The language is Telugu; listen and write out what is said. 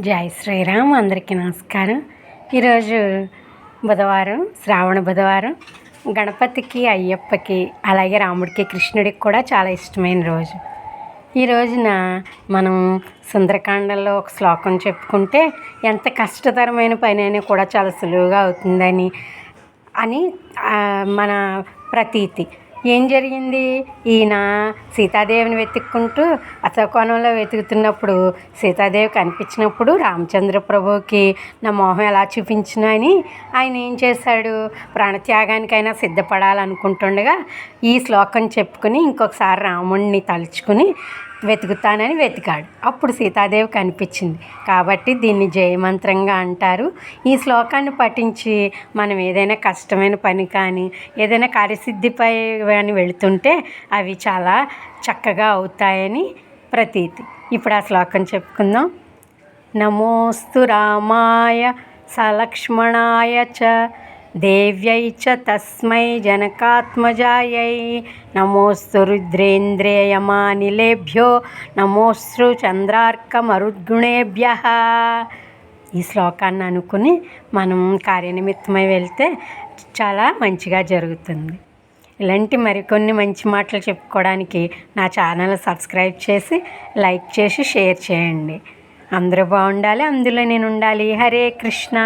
జై శ్రీరామ్. అందరికీ నమస్కారం. ఈరోజు బుధవారం, శ్రావణ బుధవారం. గణపతికి, అయ్యప్పకి, అలాగే రాముడికి, కృష్ణుడికి కూడా చాలా ఇష్టమైన రోజు. ఈ రోజున మనం సుందరకాండంలో ఒక శ్లోకం చెప్పుకుంటే ఎంత కష్టతరమైన పని అయినా కూడా చాలా సులువుగా అవుతుందని మన ప్రతీతి. ఏం జరిగింది? ఈయన సీతాదేవిని వెతుక్కుంటూ అశోకవనంలో వెతుకుతున్నప్పుడు సీతాదేవి కనిపించినప్పుడు రామచంద్ర ప్రభువుకి నా మొహం ఎలా చూపించినా అని ఆయన ఏం చేశాడు? ప్రాణత్యాగానికైనా సిద్ధపడాలనుకుంటుండగా ఈ శ్లోకం చెప్పుకుని ఇంకొకసారి రాముడిని తలుచుకుని వెతుకుతానని వెతికాడు. అప్పుడు సీతాదేవి కనిపించింది. కాబట్టి దీన్ని జయమంత్రంగా అంటారు. ఈ శ్లోకాన్ని పఠించి మనం ఏదైనా కష్టమైన పని కానీ ఏదైనా కార్యసిద్ధిపై కానీ వెళుతుంటే అవి చాలా చక్కగా అవుతాయని ప్రతీతి. ఇప్పుడు ఆ శ్లోకం చెప్పుకుందాం. నమోస్తు రామాయ సలక్ష్మణాయ చ దేవ్యై చ తస్మై జనకాత్మజాయై నమోస్తు రుద్రేంద్రియమానిలేభ్యో నమోస్తు చంద్రార్కమరుద్గుణేభ్యః. ఈ శ్లోకాన్ని అనుకుని మనం కార్యనిమిత్తమై వెళ్తే చాలా మంచిగా జరుగుతుంది. ఇలాంటి మరికొన్ని మంచి మాటలు చెప్పుకోవడానికి నా ఛానల్ సబ్స్క్రైబ్ చేసి, లైక్ చేసి, షేర్ చేయండి. అందరూ బాగుండాలి, అందులో నేను ఉండాలి. హరే కృష్ణ.